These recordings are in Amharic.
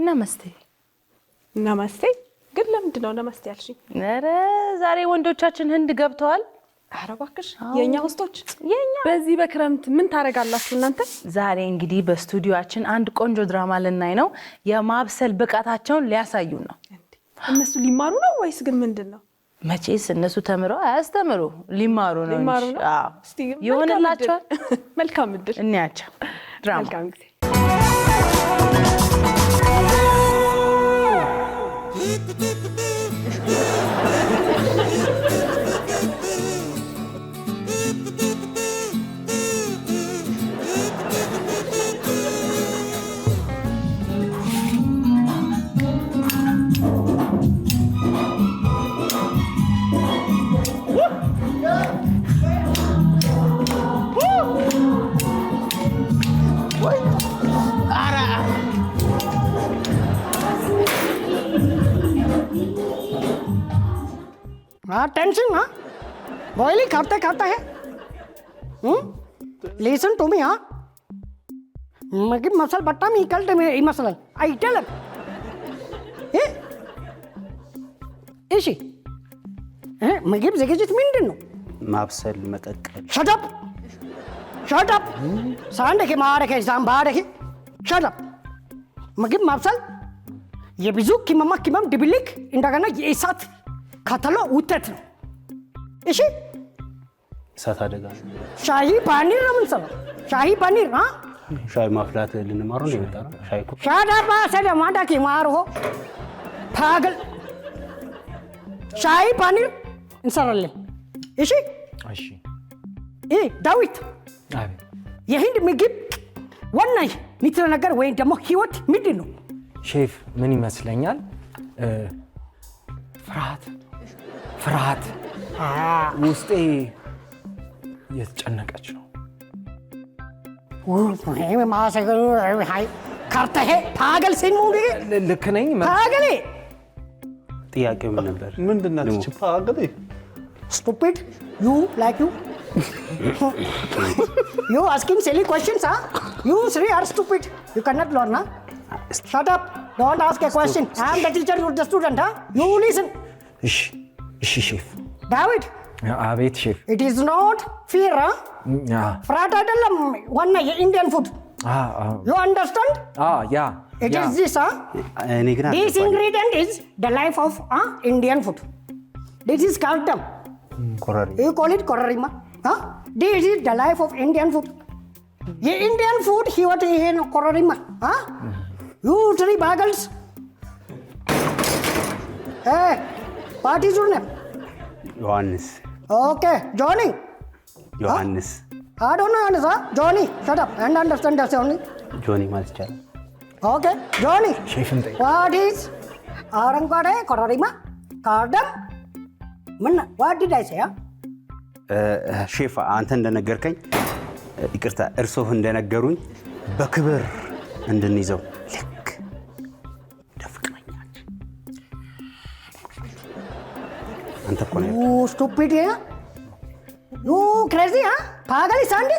ነመስቴ ግን ለምንድነው ነመስቴ ያልሽኝ? ኧረ ዛሬ ወንዶቻችን ህንድ ገብተዋል። ኧረ እባክሽ የኛ ሆስቶች በዚህ በክረምት ምን ታረጋላችሁ እናንተ? ዛሬ እንግዲህ በስቱዲዮአችን አንድ ቆንጆ ድራማ ልናይ ነው። የማብሰል ብቃታቸውን ሊያሳዩን ነው። እነሱ ሊማሩ ነው ወይስ ግን ምንድነው? መቼስ እነሱ ተምረው አያስተምሩ ሊማሩ ነው እንጂ። አዎ እስቲ ይሆንላችኋል። መልካም እድል እንያቸው ድራማ። መልካም ጊዜ። टेंशन हाँ बॉयली खाता है listen to me हाँ मगर मसल बट्टा में इकल्टे में ये मसल आई टेल इसी मगर जगह जित मिनट नो माबसल मकक्कल shut up सांड के मार के सांबार के shut up मगर माबसल ये बिजू की मम डिबिलिक इंडागना ये साथ खातलो उतत ነው እሺ እሳት አደጋ ሻሂ ፓኒር ነው ምን ሰራ ሻሂ ፓኒር ها ሻይ ማፍላት ልንማሩ ነው የመጣነው ሻይ እኮ ሻዳባ ሰደ ማዳኪ ማርሆ ፓገል ሻሂ ፓኒር እንሰራለን እሺ ዳዊት አቤት የህንድ ምግብ ዋና ንጥረ ነገር ወይ ደግሞ ህይወት ምንድን ነው ሼፍ ምን ይመስለኛል ፍርሃት ውስጤ የተጨነቀች ነው ወይ ማሰገሩ ሃይ ካርተሄ ፓገል ሲንሙዲ ልክ ነኝ ፓገሌ ጥያቄው ምን ነበር ምንድነው ፓገሌ stupid you like you asking silly questions huh you three are stupid you cannot learn huh shut up don't ask a question I am the teacher you are the student huh you listen እሺ ሼፍ David አቤት ሼፍ it is not fear huh ፍርሃት አይደለም ዋና የኢንዲያን ፉድ you understand yeah it is this huh እኔ ግን this ingredient is the life of Indian food this is cardam ኮረሪ you call it korarima huh this is the life of Indian food ye Indian food hiwat he no korarima huh you three bagels hey what is your name ዮሐንስ okay Johnny ዮሐንስ I don't know Johnny huh Johnny shut up and understand that only ጆኒ ማለት ይቻላል okay Johnny ሼፍን ጠይቅ what is arangade korarima cardam ምን what did I say huh ሼፍ አንተ እንደነገርከኝ ይቅርታ እርሶህ እንደነገሩኝ በክብር እንድንይዘው ልክ ደፍቅመኛች አንተ እኮ ነው you stupid huh you crazy huh pagal sandi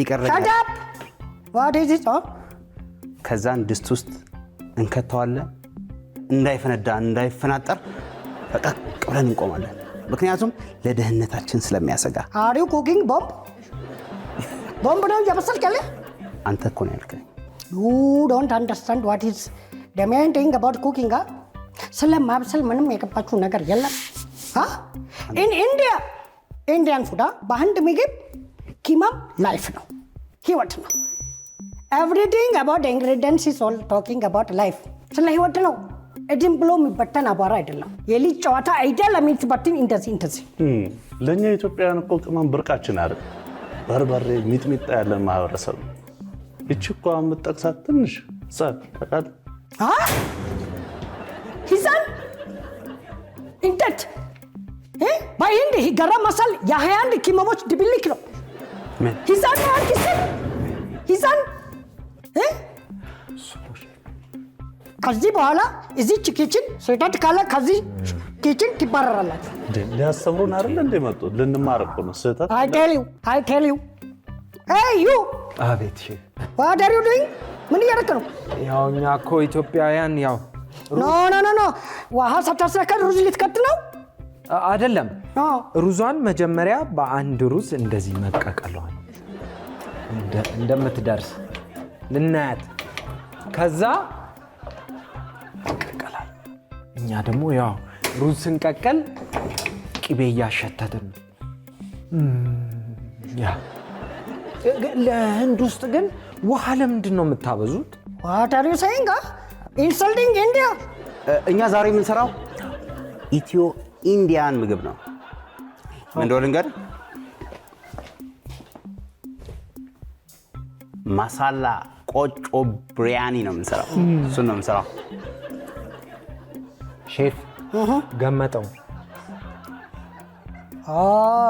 ይቀርልኝ shut up what is it huh ከዛን ድስት ውስጥ እንከተዋለን እንዳይፈነዳ እንዳይፈናጠር ፈቀቅ ብለን እንቆማለን ምክንያቱም ለደህንነታችን ስለሚያሰጋ are you cooking bomb ነው ያበሰልክ ያለ አንተ እኮ ነው ያልከኝ you don't understand what is the main thing about cooking huh ስለማብሰል ምንም የገባችሁ ነገር የለም huh in India Indian food በህንድ ምግብ ኪማም ላይፍ ነው ህይወት ነው everything about the ingredients is all talking about life ስለ ህይወት ነው እድም ብሎ የሚበተን አቧራ አይደለም የልጅ ጨዋታ አይደለም የሚበተን እንደዚህ ለኛ ኢትዮጵያውያን እኮ ቅመም ብርቃችን አይደል በርበሬ ሚጥሚጣ ያለን ማህበረሰብ እቺ እኮ አምጠቅሳት ትንሽ ጻፍ ታቃል ሂሳን እንዴት በህንድ ገረም መሳል የ21 ኪመሞች ድብልቅ ነው ምን ሂሳን ነው ሂሳን ከዚህ በኋላ እዚች ኪችን ስህተት ካለ ከዚህ ኪችን ትባረራላችሁ ሊያስተምሩን አይደል እንደ መጡ ልንማር እኮ ነው ስህተት I tell you hey you አቤት ሼፍ what are you doing ምን እያደረክ ነው? ያው እኛ እኮ ኢትዮጵያውያን ያው ኖ ውሃ ሳታስረከብ ሩዝ ልትከት ነው አይደለም። ሩዟን መጀመሪያ በአንድ ሩዝ እንደዚህ መቀቀሏል እንደምትደርስ ልናያት፣ ከዛ ቀቀላል። እኛ ደግሞ ያው ሩዝ ስንቀቀል ቅቤ እያሸተትን ያ ለህንድ ውስጥ ግን ውሃ ለምንድን ነው የምታበዙት? What are you saying? Insulting India? እኛ ዛሬ የምንሰራው ኢትዮ ኢንዲያን ምግብ ነው። ምን እንደሆነ ልንገር፣ ማሳላ ቆጮ ብሪያኒ ነው የምንሰራው። እሱን ነው የምንሰራው። ሼፍ ገመጠው።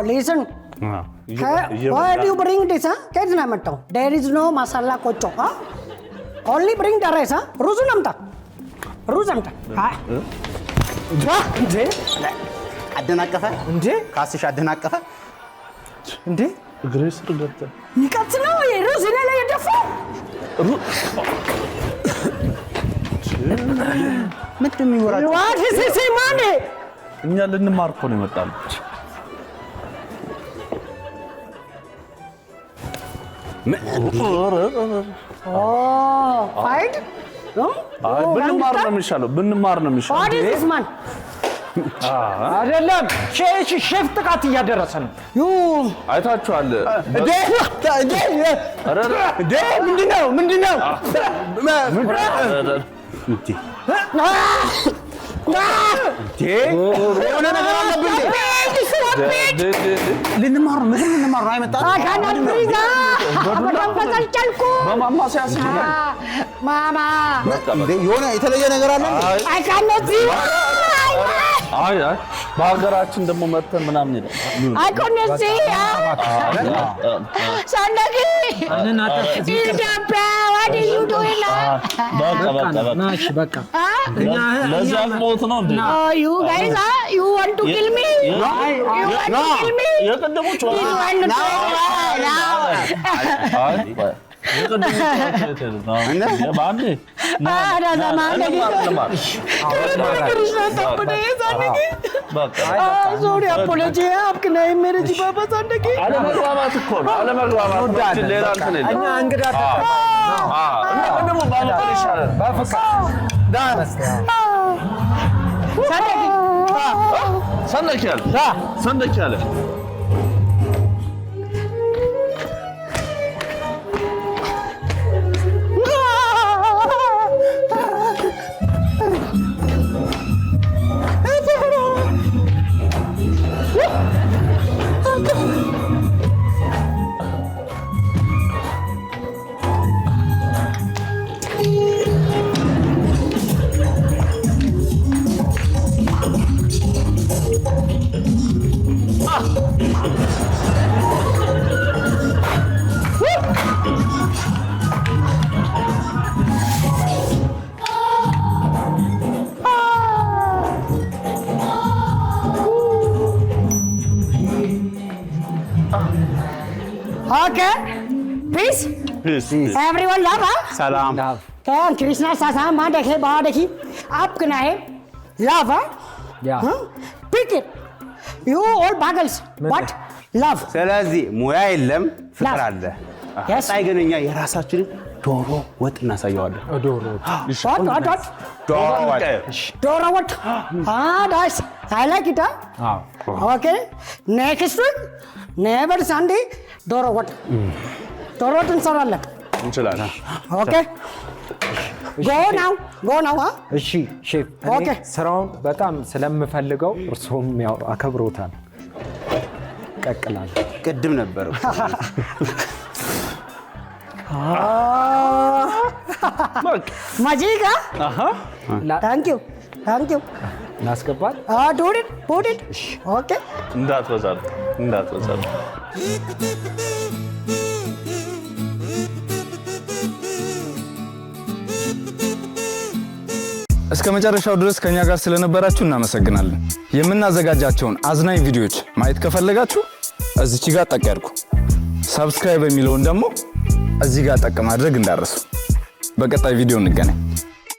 Listen. Why do you bring this? ከየት ነው የመጣው? There is no masala ቆጮ. Only bring the rice. ሩዙን አምጣ። ሩዝ አምጣ። እንዴ አደናቀፈ እንዴ ካስሽ አደናቀፈ እንዴ እግሬ ስር ገብተህ ንቀት ነው ሩዝ እኔ ላይ የደፋው። ምንድን ነው የሚወራው? What is this man? እኛ ልንማር እኮ ነው የመጣነው። Fight? ብንማር ነው የሚሻለው። What is this man? አይደለም ሼፍ ጥቃት እያደረሰ ነው። አይታችኋል። ምንድነው? የሆነ ነገር አለብን። ልንማር ነው አይመጣም። በማማሰያ ማማ የሆነ የተለየ ነገር አለ። አይ በሀገራችን ደግሞ መተን ምናምን ይላል። ሳንደቂ ኢትዮጵያ what are you doing በቃ ለዛ ሞት ነው እንዴ? you guys you want to kill me? You want to kill me? የቀደሙት You want to kill me? Sorry, apology है आपके नहीं मेरे जी बाबा सामने की አለመግባባት እኮ ነው። አለመግባባት ሌላ እንትን የለም። እኛ እንግዳ እና ደግሞ ባለፈው ይሻላል። ሰንደቅ ያለ Okay, peace. Everyone love, huh? ሰላም Can Krishna Sasa माँ देखे बाहर देखी आप कना है love, huh? Yeah. Pick it. You all bagels. What? Love. ስለዚህ ሙያ የለም ፍቅር አለ። Yes. አይ ግን እኛ የራሳችንን ዶሮ ወጥ እናሳየዋለን። ዶሮ What? ዶሮ ወጥ Dora what? Nice. I like it, huh? Okay. Next week, never Sunday, Dora what? Dora what እንሰራለን። እንችላለን። Okay. Go now, huh? እሺ ሼፍ፣ እኔ ስራውን በጣም ስለምፈልገው እርሶም ያው አከብሮታል። ቀቅላለሁ። ቅድም ነበር Magic, huh? Thank you. እናስገባል። Put it. Okay. እንዳትበዛል። እስከ መጨረሻው ድረስ ከኛ ጋር ስለነበራችሁ እናመሰግናለን። የምናዘጋጃቸውን አዝናኝ ቪዲዮዎች ማየት ከፈለጋችሁ እዚች ጋር ጠቅ ያድርጉ። ሰብስክራይብ የሚለውን ደግሞ እዚህ ጋር ጠቅ ማድረግ እንዳትረሱ። በቀጣይ ቪዲዮ እንገናኝ።